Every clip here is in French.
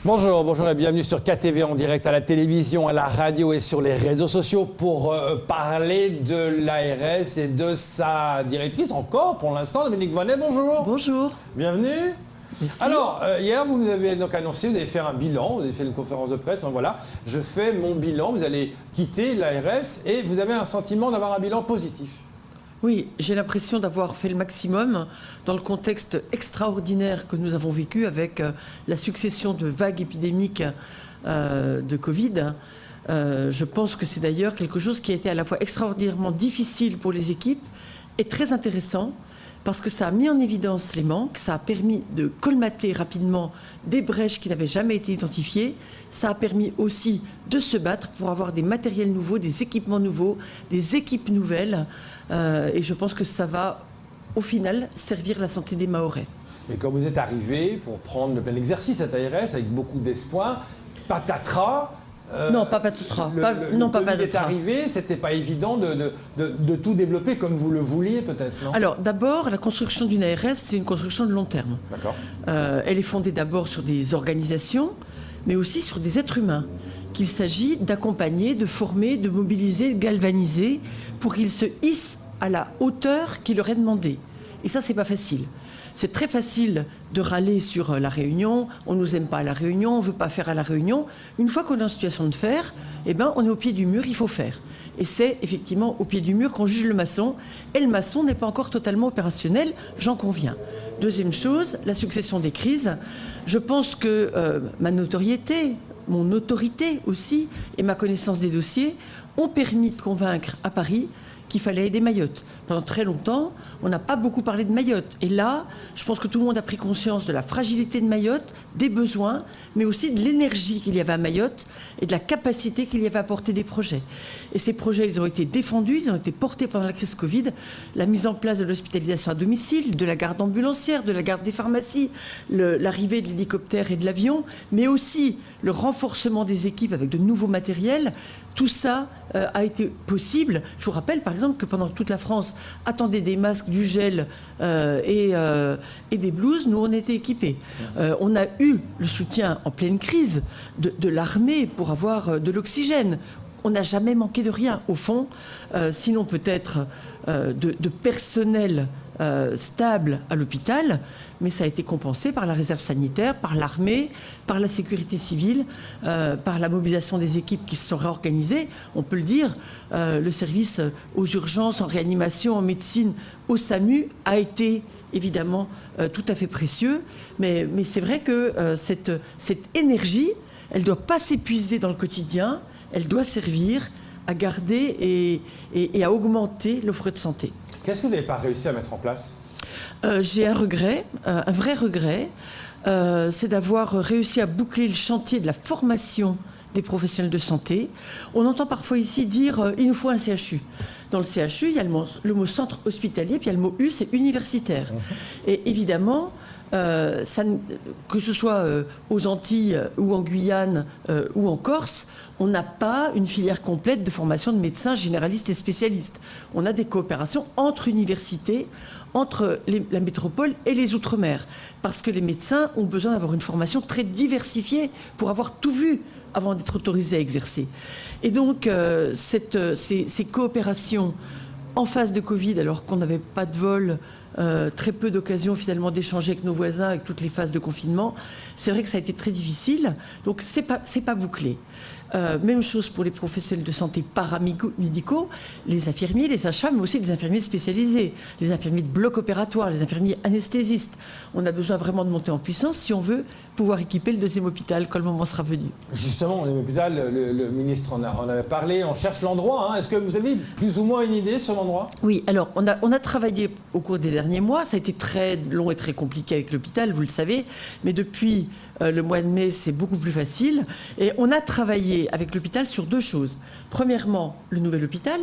Bonjour, bonjour et bienvenue sur KTV en direct à la télévision, à la radio et sur les réseaux sociaux pour parler de l'ARS et de sa directrice encore pour l'instant, Dominique Voynet. Bonjour. Bonjour. Bienvenue. Merci. Alors, hier, vous nous avez donc annoncé, vous avez fait un bilan, vous avez fait une conférence de presse, donc voilà, je fais mon bilan, vous allez quitter l'ARS et vous avez un sentiment d'avoir un bilan positif. Oui, j'ai l'impression d'avoir fait le maximum dans le contexte extraordinaire que nous avons vécu avec la succession de vagues épidémiques de Covid. Je pense que c'est d'ailleurs quelque chose qui a été à la fois extraordinairement difficile pour les équipes et très intéressant parce que ça a mis en évidence les manques, ça a permis de colmater rapidement des brèches qui n'avaient jamais été identifiées, ça a permis aussi de se battre pour avoir des matériels nouveaux, des équipements nouveaux, des équipes nouvelles. Et je pense que ça va, au final, servir la santé des Mahorais. Mais quand vous êtes arrivé pour prendre le plein exercice à ARS avec beaucoup d'espoir, patatras. Non, pas patatras. Le Covid est arrivé, c'était pas évident de tout développer comme vous le vouliez peut-être, non ? Alors d'abord, la construction d'une ARS, c'est une construction de long terme. D'accord. Elle est fondée d'abord sur des organisations, mais aussi sur des êtres humains qu'il s'agit d'accompagner, de former, de mobiliser, de galvaniser pour qu'ils se hissent à la hauteur qui leur est demandée. Et ça, c'est pas facile. C'est très facile de râler sur la Réunion, on nous aime pas à la Réunion, on veut pas faire à la Réunion. Une fois qu'on est en situation de faire, eh ben, on est au pied du mur, il faut faire. Et c'est effectivement au pied du mur qu'on juge le maçon. Et le maçon n'est pas encore totalement opérationnel, j'en conviens. Deuxième chose, la succession des crises. Je pense que ma notoriété, mon autorité aussi, et ma connaissance des dossiers ont permis de convaincre à Paris qu'il fallait aider Mayotte. Pendant très longtemps, on n'a pas beaucoup parlé de Mayotte. Et là, je pense que tout le monde a pris conscience de la fragilité de Mayotte, des besoins, mais aussi de l'énergie qu'il y avait à Mayotte et de la capacité qu'il y avait à porter des projets. Et ces projets, ils ont été défendus, ils ont été portés pendant la crise Covid. La mise en place de l'hospitalisation à domicile, de la garde ambulancière, de la garde des pharmacies, l'arrivée de l'hélicoptère et de l'avion, mais aussi le renforcement des équipes avec de nouveaux matériels. Tout ça a été possible. Je vous rappelle, par exemple, que pendant que toute la France attendait des masques, du gel et des blouses, nous, on était équipés. On a eu le soutien en pleine crise de l'armée pour avoir de l'oxygène. On n'a jamais manqué de rien, au fond, sinon peut-être de personnel stable à l'hôpital, mais ça a été compensé par la réserve sanitaire, par l'armée, par la sécurité civile, par la mobilisation des équipes qui se sont réorganisées. On peut le dire, le service aux urgences, en réanimation, en médecine, au SAMU a été évidemment tout à fait précieux, mais c'est vrai que cette énergie, elle ne doit pas s'épuiser dans le quotidien, elle doit servir à garder et à augmenter l'offre de santé. Qu'est-ce que vous n'avez pas réussi à mettre en place ? J'ai un regret, un vrai regret, c'est d'avoir réussi à boucler le chantier de la formation des professionnels de santé. On entend parfois ici dire il nous faut un CHU. Dans le CHU, il y a le mot centre hospitalier, puis il y a le mot U, c'est universitaire. Et évidemment, que ce soit aux Antilles ou en Guyane ou en Corse, on n'a pas une filière complète de formation de médecins généralistes et spécialistes. On a des coopérations entre universités, entre la métropole et les Outre-mer, parce que les médecins ont besoin d'avoir une formation très diversifiée pour avoir tout vu avant d'être autorisés à exercer. Et donc, ces coopérations en phase de Covid, alors qu'on n'avait pas de vol, très peu d'occasions finalement d'échanger avec nos voisins, avec toutes les phases de confinement, c'est vrai que ça a été très difficile. Donc, c'est pas bouclé. Même chose pour les professionnels de santé paramédicaux, les infirmiers, les sages-femmes, mais aussi les infirmiers spécialisés, les infirmiers de bloc opératoire, les infirmiers anesthésistes. On a besoin vraiment de monter en puissance si on veut pouvoir équiper le deuxième hôpital quand le moment sera venu. Justement, l'hôpital, le ministre en avait parlé, on cherche l'endroit. Hein. Est-ce que vous avez plus ou moins une idée sur l'endroit ? Oui, alors on a travaillé au cours des derniers mois, ça a été très long et très compliqué avec l'hôpital, vous le savez, mais depuis le mois de mai, c'est beaucoup plus facile. Et on a travaillé avec l'hôpital sur deux choses. Premièrement, le nouvel hôpital.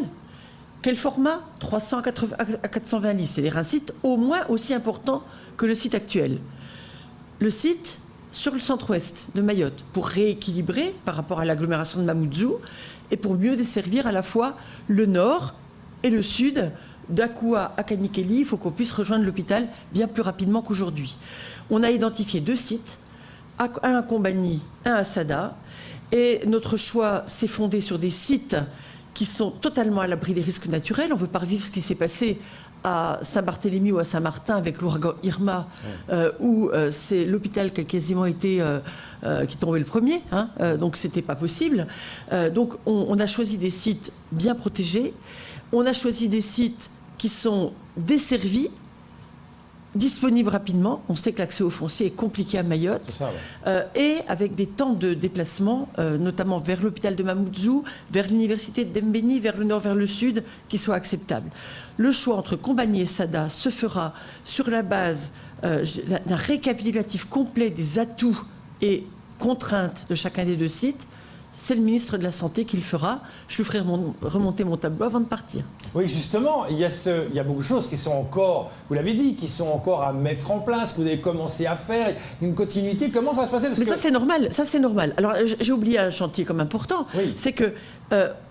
Quel format ? 300 à 420 lits, c'est-à-dire un site au moins aussi important que le site actuel. Le site sur le centre-ouest de Mayotte, pour rééquilibrer par rapport à l'agglomération de Mamoudzou et pour mieux desservir à la fois le nord et le sud. d'Akoua à Kanikeli, il faut qu'on puisse rejoindre l'hôpital bien plus rapidement qu'aujourd'hui. On a identifié 2 sites un à Combagny, un à Sada. Et notre choix s'est fondé sur des sites qui sont totalement à l'abri des risques naturels. On ne veut pas revivre ce qui s'est passé à Saint-Barthélemy ou à Saint-Martin avec l'ouragan Irma, où c'est l'hôpital qui a quasiment été qui est tombé le premier, donc c'était pas possible. Donc on a choisi des sites bien protégés, on a choisi des sites qui sont desservis, disponibles rapidement. On sait que l'accès au foncier est compliqué à Mayotte. C'est ça, ouais. Et avec des temps de déplacement, notamment vers l'hôpital de Mamoudzou, vers l'université de Dembéni, vers le nord, vers le sud, qui soient acceptables. Le choix entre Combagny et Sada se fera sur la base d'un récapitulatif complet des atouts et contraintes de chacun des deux sites. C'est le ministre de la Santé qui le fera. Je lui ferai remonter mon tableau avant de partir. Oui, justement, il y a beaucoup de choses qui sont encore, vous l'avez dit, qui sont encore à mettre en place, que vous avez commencé à faire, une continuité. Comment ça va se passer? Mais ça, c'est normal. Ça, c'est normal. Alors, j'ai oublié un chantier comme important. Oui. C'est que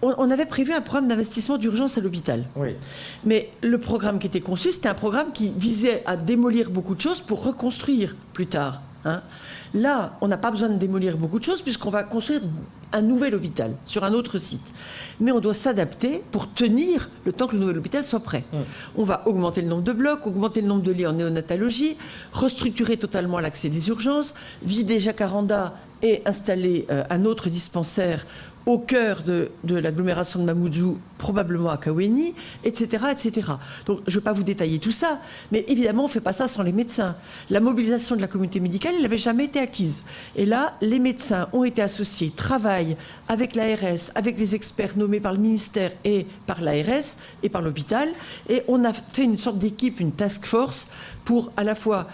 on avait prévu un programme d'investissement d'urgence à l'hôpital. Oui. Mais le programme qui était conçu, c'était un programme qui visait à démolir beaucoup de choses pour reconstruire plus tard. Là, on n'a pas besoin de démolir beaucoup de choses puisqu'on va construire un nouvel hôpital sur un autre site. Mais on doit s'adapter pour tenir le temps que le nouvel hôpital soit prêt. On va augmenter le nombre de blocs, augmenter le nombre de lits en néonatologie, restructurer totalement l'accès des urgences, vider Jacaranda et installer un autre dispensaire au cœur de l'agglomération de Mamoudzou, probablement à Kaweni, etc., etc. Donc, je ne vais pas vous détailler tout ça, mais évidemment, on ne fait pas ça sans les médecins. La mobilisation de la communauté médicale, elle n'avait jamais été acquise. Et là, les médecins ont été associés, travaillent avec l'ARS, avec les experts nommés par le ministère et par l'ARS et par l'hôpital, et on a fait une sorte d'équipe, une task force, pour à la fois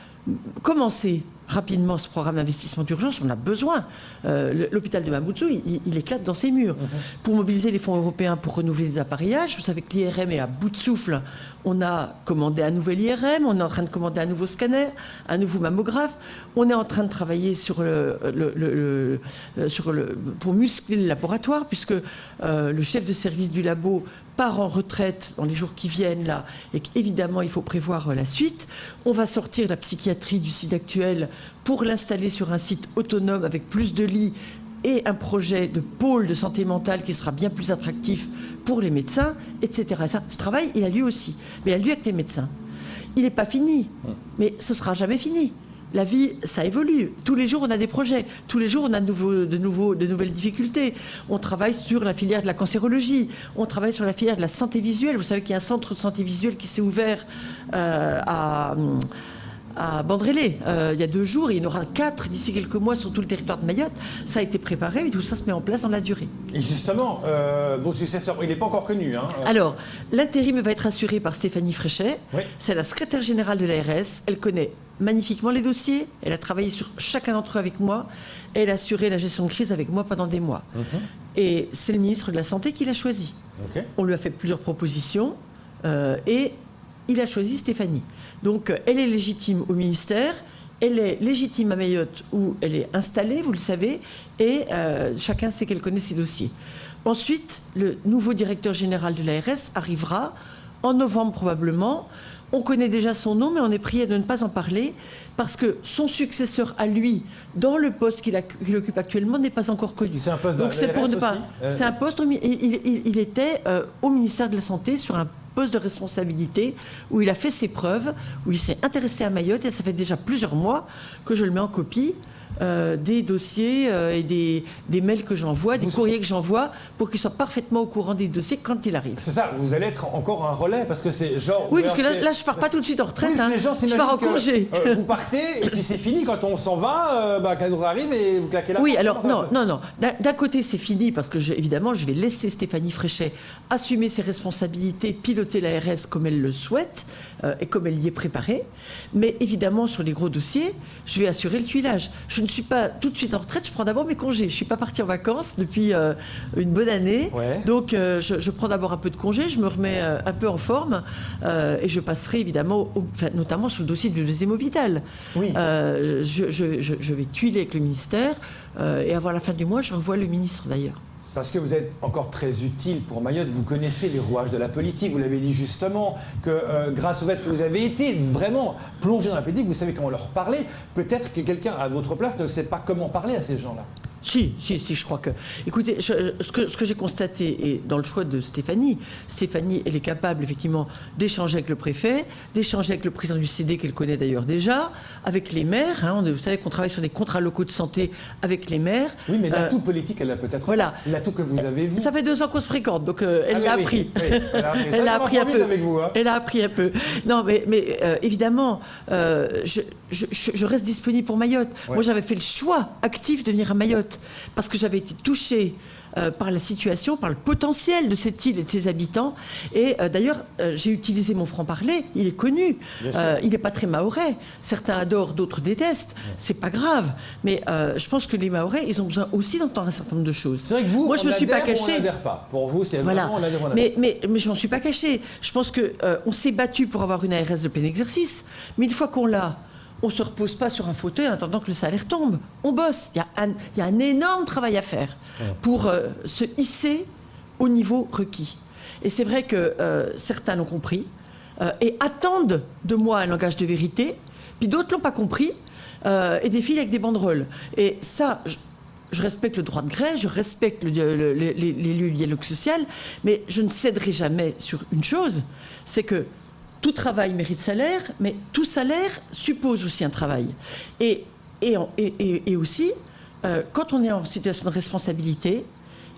commencer rapidement ce programme d'investissement d'urgence. On a besoin. L'hôpital de Mamoudzou, il éclate dans ses murs. Pour mobiliser les fonds européens pour renouveler les appareillages, vous savez que l'IRM est à bout de souffle. On a commandé un nouvel IRM, on est en train de commander un nouveau scanner, un nouveau mammographe. On est en train de travailler sur pour muscler le laboratoire, puisque le chef de service du labo part en retraite dans les jours qui viennent là, et qu'évidemment il faut prévoir la suite. On va sortir la psychiatrie du site actuel pour l'installer sur un site autonome avec plus de lits et un projet de pôle de santé mentale qui sera bien plus attractif pour les médecins, etc. Et ça, ce travail, il a lieu aussi. Mais il a lieu avec les médecins. Il n'est pas fini, mais ce ne sera jamais fini. La vie, ça évolue. Tous les jours, on a des projets. Tous les jours, on a de nouvelles difficultés. On travaille sur la filière de la cancérologie. On travaille sur la filière de la santé visuelle. Vous savez qu'il y a un centre de santé visuelle qui s'est ouvert à Bandrélé il y a 2 jours, et il y en aura 4 d'ici quelques mois sur tout le territoire de Mayotte. Ça a été préparé, mais tout ça se met en place dans la durée. Et justement, vos successeurs, il n'est pas encore connu. Alors, l'intérim va être assuré par Stéphanie Fréchet. Oui. C'est la secrétaire générale de l'ARS. Elle connaît magnifiquement les dossiers. Elle a travaillé sur chacun d'entre eux avec moi. Elle a assuré la gestion de crise avec moi pendant des mois. Et c'est le ministre de la Santé qui l'a choisi. On lui a fait plusieurs propositions et il a choisi Stéphanie. Donc, elle est légitime au ministère, elle est légitime à Mayotte où elle est installée, vous le savez, et chacun sait qu'elle connaît ses dossiers. Ensuite, le nouveau directeur général de l'ARS arrivera en novembre probablement. On connaît déjà son nom, mais on est prié de ne pas en parler parce que son successeur à lui, dans le poste qu'il occupe actuellement, n'est pas encore connu. C'est un poste de Donc c'est pour ne pas. aussi. C'est un poste. Il était au ministère de la Santé sur un poste de responsabilité où il a fait ses preuves, où il s'est intéressé à Mayotte, et ça fait déjà plusieurs mois que je le mets en copie des dossiers et des mails que j'envoie, des courriers que j'envoie, pour qu'il soit parfaitement au courant des dossiers quand il arrive. C'est ça, vous allez être encore un relais, parce que c'est genre... Oui, parce que là je pars pas tout de suite en retraite, oui, les gens je pars en congé. Vous partez, et puis c'est fini, quand on s'en va, Cadeau arrive et vous claquez la porte. Oui, alors non. D'un côté, c'est fini, parce que évidemment, je vais laisser Stéphanie Fréchet assumer ses responsabilités, piloter l'ARS comme elle le souhaite, et comme elle y est préparée. Mais évidemment, sur les gros dossiers, je vais assurer le tuilage. Je ne suis pas tout de suite en retraite, je prends d'abord mes congés. Je ne suis pas partie en vacances depuis une bonne année. Ouais. Donc, je prends d'abord un peu de congés, je me remets un peu en forme, et je passerai évidemment, notamment sur le dossier du deuxième hôpital. Oui. Je vais tuiler avec le ministère, et avant la fin du mois, je revois le ministre d'ailleurs. Parce que vous êtes encore très utile pour Mayotte, vous connaissez les rouages de la politique, vous l'avez dit justement, que grâce au fait que vous avez été vraiment plongé dans la politique, vous savez comment leur parler. Peut-être que quelqu'un à votre place ne sait pas comment parler à ces gens-là. Si, je crois que... Écoutez, ce que j'ai constaté, et dans le choix de Stéphanie, elle est capable effectivement d'échanger avec le préfet, d'échanger avec le président du CD, qu'elle connaît d'ailleurs déjà, avec les maires. Hein, vous savez qu'on travaille sur des contrats locaux de santé avec les maires. Oui, mais l'atout politique, elle a peut-être... Voilà. L'atout que vous avez, vous. Ça fait 2 ans qu'on se fréquente, donc elle l'a appris. Oui, Elle a appris un peu. Avec vous, hein. Elle a appris un peu. Non, mais évidemment, je reste disponible pour Mayotte. Ouais. Moi, j'avais fait le choix actif de venir à Mayotte. Parce que j'avais été touchée par la situation, par le potentiel de cette île et de ses habitants. Et d'ailleurs, j'ai utilisé mon franc-parler, il est connu. Il n'est pas très mahorais. Certains adorent, d'autres détestent. Ouais. C'est pas grave. Mais je pense que les Mahorais, ils ont besoin aussi d'entendre un certain nombre de choses. C'est vrai que vous, moi, je me suis pas cachée. On n'adhère pas. Pour vous, c'est voilà. Vraiment on adhère, on adhère. Mais je m'en suis pas cachée. Je pense qu'on s'est battu pour avoir une ARS de plein exercice. Mais une fois qu'on l'a, on ne se repose pas sur un fauteuil en attendant que le salaire tombe. On bosse. Il y a un énorme travail à faire pour se hisser au niveau requis. Et c'est vrai que certains l'ont compris et attendent de moi un langage de vérité, puis d'autres ne l'ont pas compris et défilent avec des banderoles. Et ça... Je respecte le droit de grève, je respecte l'élu dialogue social, mais je ne céderai jamais sur une chose, c'est que tout travail mérite salaire, mais tout salaire suppose aussi un travail. Et aussi, quand on est en situation de responsabilité,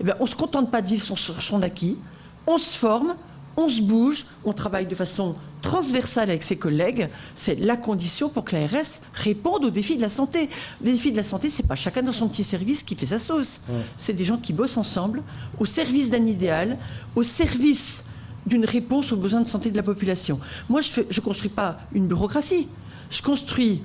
eh bien, on ne se contente pas de vivre sur son acquis, on se forme, on se bouge, on travaille de façon transversale avec ses collègues. C'est la condition pour que l'ARS réponde aux défis de la santé. Les défis de la santé, c'est pas chacun dans son petit service qui fait sa sauce. C'est des gens qui bossent ensemble, au service d'un idéal, au service d'une réponse aux besoins de santé de la population. Moi, je ne construis pas une bureaucratie. Je construis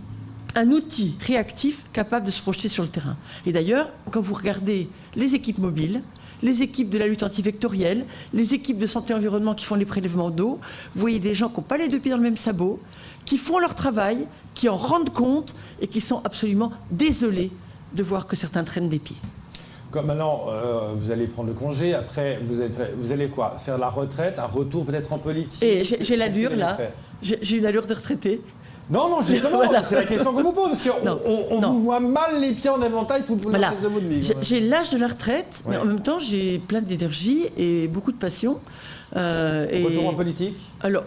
un outil réactif capable de se projeter sur le terrain. Et d'ailleurs, quand vous regardez les équipes mobiles, les équipes de la lutte antivectorielle, les équipes de santé et environnement qui font les prélèvements d'eau, vous voyez des gens qui n'ont pas les deux pieds dans le même sabot, qui font leur travail, qui en rendent compte et qui sont absolument désolés de voir que certains traînent des pieds. Comme maintenant, vous allez prendre le congé, après, vous allez quoi? Faire la retraite, un retour peut-être en politique? Et j'ai l'allure, là. J'ai une allure de retraité. Non, justement, voilà. C'est la question qu'on vous pose, parce qu'on vous voit mal les pieds en éventail toute la reste de votre vie. J'ai l'âge de la retraite, mais en même temps, j'ai plein d'énergie et beaucoup de passion. Retour en politique? Alors,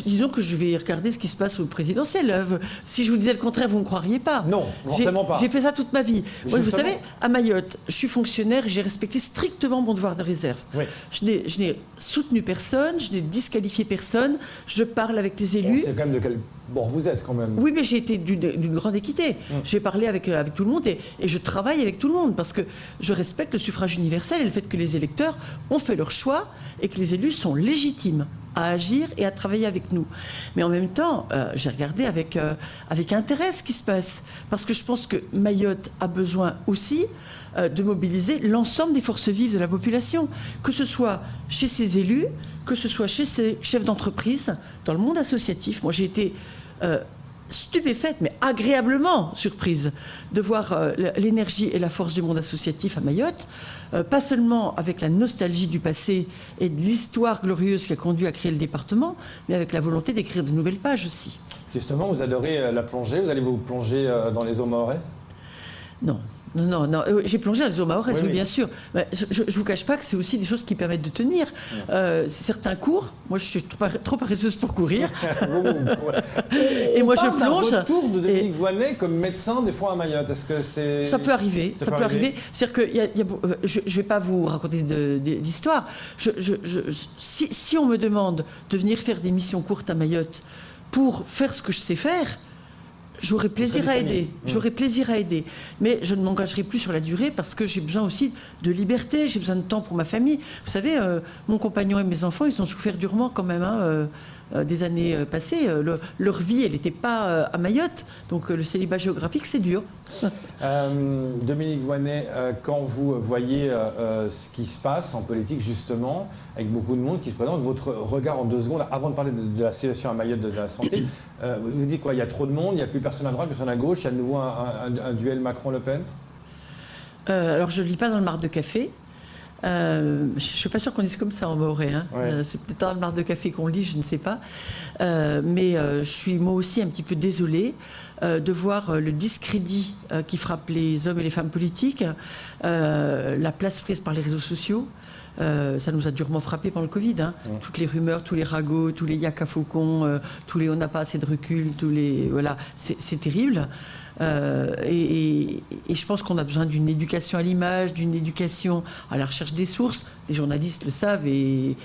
disons que je vais regarder ce qui se passe au présidentiel. Si je vous disais le contraire, vous ne me croiriez pas. Non, forcément pas. J'ai fait ça toute ma vie. Moi, vous savez, à Mayotte, je suis fonctionnaire et j'ai respecté strictement mon devoir de réserve. Oui. Je n'ai soutenu personne, je n'ai disqualifié personne, je parle avec les élus. C'est quand même de quel bord vous êtes quand même? Oui, mais j'ai été d'une grande équité. J'ai parlé avec tout le monde et je travaille avec tout le monde parce que je respecte le suffrage universel et le fait que les électeurs ont fait leur choix et que les élus sont légitimes à agir et à travailler avec nous. Mais en même temps, j'ai regardé avec intérêt ce qui se passe. Parce que je pense que Mayotte a besoin aussi de mobiliser l'ensemble des forces vives de la population. Que ce soit chez ses élus, que ce soit chez ses chefs d'entreprise, dans le monde associatif. Moi, j'ai été stupéfaite, mais agréablement surprise de voir l'énergie et la force du monde associatif à Mayotte, pas seulement avec la nostalgie du passé et de l'histoire glorieuse qui a conduit à créer le département, mais avec la volonté d'écrire de nouvelles pages aussi. Justement, vous adorez la plongée, vous allez vous plonger dans les eaux mahoraises? Non. Non. J'ai plongé dans les eaux mahoraises, oui, bien sûr. Mais je ne vous cache pas que c'est aussi des choses qui permettent de tenir. Certains courent. Moi, je suis trop paresseuse pour courir. Et moi, je plonge. Un retour de Dominique Voynet comme médecin, des fois, à Mayotte. Est-ce que c'est... Ça peut arriver. Ça peut arriver. C'est-à-dire que je ne vais pas vous raconter d'histoire. Si on me demande de venir faire des missions courtes à Mayotte pour faire ce que je sais faire, j'aurais plaisir à aider. J'aurais plaisir à aider. Mais je ne m'engagerai plus sur la durée parce que j'ai besoin aussi de liberté, j'ai besoin de temps pour ma famille. Vous savez, mon compagnon et mes enfants, ils ont souffert durement quand même des années passées. Leur vie, elle n'était pas à Mayotte. Donc le célibat géographique, c'est dur. Dominique Voynet, quand vous voyez ce qui se passe en politique, justement, avec beaucoup de monde qui se présente, votre regard en 2 secondes, avant de parler de la situation à Mayotte de la santé, vous dites quoi? Il y a trop de monde, il n'y a plus personne à droite, personne à gauche, il y a de nouveau un duel Macron-Le Pen? Alors je ne lis pas dans le marc de café. Je ne suis pas sûre qu'on dise comme ça en mahorais. Hein. Ouais. C'est peut-être dans le marc de café qu'on le dit, je ne sais pas. Mais je suis moi aussi un petit peu désolée de voir le discrédit qui frappe les hommes et les femmes politiques, la place prise par les réseaux sociaux. Ça nous a durement frappé pendant le Covid. Hein. Toutes les rumeurs, tous les ragots, tous les yak à faucons, tous les on n'a pas assez de recul, tous les voilà, c'est terrible. Et je pense qu'on a besoin d'une éducation à l'image, d'une éducation à la recherche des sources. Les journalistes le savent et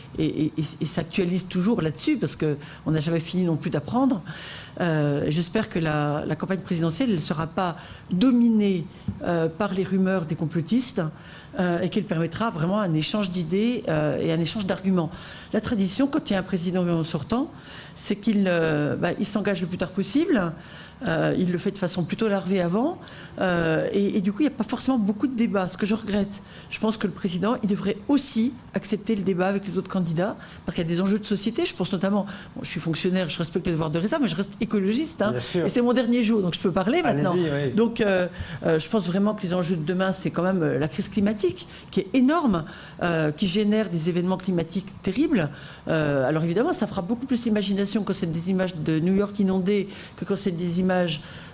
s'actualisent toujours là-dessus parce qu'on n'a jamais fini non plus d'apprendre. J'espère que la campagne présidentielle ne sera pas dominée par les rumeurs des complotistes et qu'elle permettra vraiment un échange d'idées et un échange d'arguments. La tradition, quand il y a un président sortant, c'est qu'il s'engage le plus tard possible. Il le fait de façon plutôt larvée avant et du coup il n'y a pas forcément beaucoup de débats, ce que je regrette. Je pense que le président il devrait aussi accepter le débat avec les autres candidats parce qu'il y a des enjeux de société. Je pense notamment, je suis fonctionnaire, je respecte le devoir de réserve, mais je reste écologiste hein, et c'est mon dernier jour donc je peux parler maintenant. Oui. Donc je pense vraiment que les enjeux de demain c'est quand même la crise climatique qui est énorme, qui génère des événements climatiques terribles. Alors évidemment ça fera beaucoup plus l'imagination quand c'est des images de New York inondées que quand c'est des images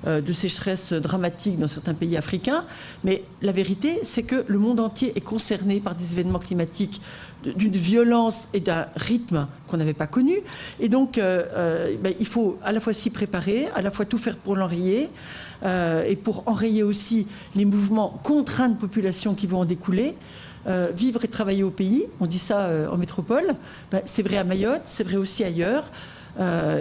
de sécheresse dramatique dans certains pays africains. Mais la vérité, c'est que le monde entier est concerné par des événements climatiques d'une violence et d'un rythme qu'on n'avait pas connu. Et donc, il faut à la fois s'y préparer, à la fois tout faire pour l'enrayer, et pour enrayer aussi les mouvements contraints de population qui vont en découler. Vivre et travailler au pays, on dit ça en métropole, c'est vrai à Mayotte, c'est vrai aussi ailleurs.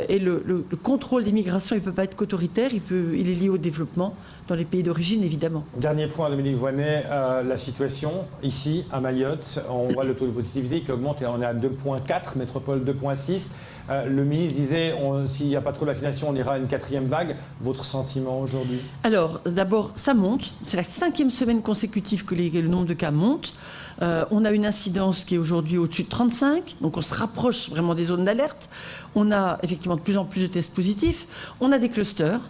Et le contrôle des migrations, il ne peut pas être qu'autoritaire, il est lié au développement dans les pays d'origine, évidemment. Dernier point, Dominique Voynet, la situation ici, à Mayotte, on voit le taux de positivité qui augmente et on est à 2,4, métropole 2,6. Le ministre disait, s'il n'y a pas trop de vaccination, on ira à une 4e vague. Votre sentiment aujourd'hui? Alors, d'abord, ça monte. C'est la 5e semaine consécutive que le nombre de cas monte. On a une incidence qui est aujourd'hui au-dessus de 35, donc on se rapproche vraiment des zones d'alerte. On a effectivement de plus en plus de tests positifs. On a des clusters.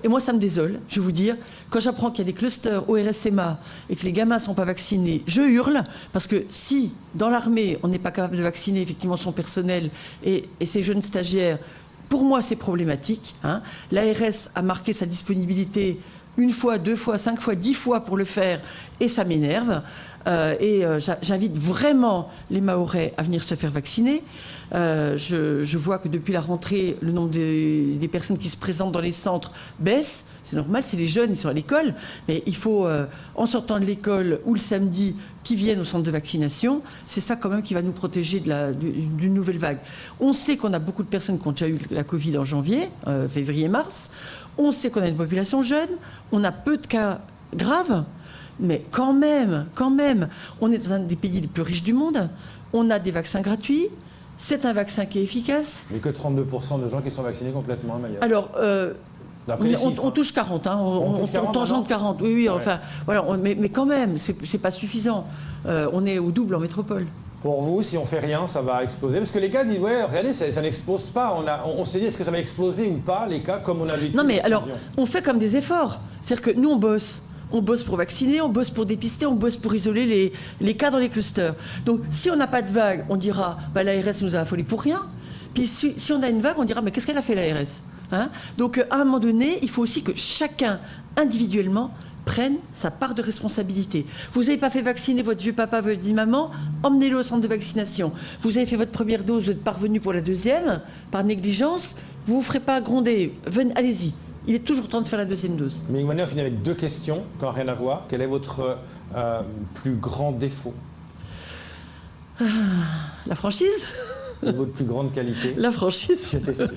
Et moi, ça me désole, je vais vous dire. Quand j'apprends qu'il y a des clusters au RSMA et que les gamins ne sont pas vaccinés, je hurle. Parce que si, dans l'armée, on n'est pas capable de vacciner effectivement son personnel et ses jeunes stagiaires, pour moi, c'est problématique. Hein. L'ARS a marqué sa disponibilité 1 fois, 2 fois, 5 fois, 10 fois pour le faire et ça m'énerve. J'invite vraiment les Mahorais à venir se faire vacciner. Je vois que depuis la rentrée, le nombre des personnes qui se présentent dans les centres baisse. C'est normal, c'est les jeunes, ils sont à l'école. Mais il faut, en sortant de l'école ou le samedi, qu'ils viennent au centre de vaccination. C'est ça quand même qui va nous protéger d'une nouvelle vague. On sait qu'on a beaucoup de personnes qui ont déjà eu la Covid en janvier, février, mars. On sait qu'on a une population jeune. On a peu de cas graves. Mais quand même, on est dans un des pays les plus riches du monde. On a des vaccins gratuits. C'est un vaccin qui est efficace. Mais que 32% de gens qui sont vaccinés complètement à Mayotte. Alors, on touche 40, hein. on tangente 40. Oui, ouais. Enfin, voilà, mais quand même, c'est pas suffisant. On est au double en métropole. Pour vous, si on fait rien, ça va exploser? Parce que les cas disent, ouais, regardez, ça n'explose pas. On s'est dit, est-ce que ça va exploser ou pas, les cas, comme on a vécu? Non, mais alors, on fait comme des efforts. C'est-à-dire que nous, on bosse. On bosse pour vacciner, on bosse pour dépister, on bosse pour isoler les cas dans les clusters. Donc, si on n'a pas de vague, on dira, l'ARS nous a affolés pour rien. Puis, si on a une vague, on dira, mais qu'est-ce qu'elle a fait, l'ARS? Hein? Donc, à un moment donné, il faut aussi que chacun, individuellement, prenne sa part de responsabilité. Vous n'avez pas fait vacciner votre vieux papa, votre vieille maman, emmenez-le au centre de vaccination. Vous avez fait votre première dose, vous êtes parvenu pour la deuxième, par négligence, vous ne vous ferez pas gronder. Allez-y. Il est toujours temps de faire la deuxième dose. Mais on finit avec 2 questions qui n'ont rien à voir. Quel est votre plus grand défaut? La franchise. Et votre plus grande qualité? La franchise. J'étais sûr.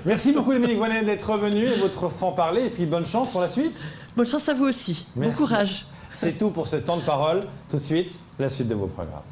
Merci beaucoup Dominique Voynet d'être venu et votre franc-parler. Et puis bonne chance pour la suite. Bonne chance à vous aussi. Merci. Bon courage. C'est tout pour ce temps de parole. Tout de suite, la suite de vos programmes.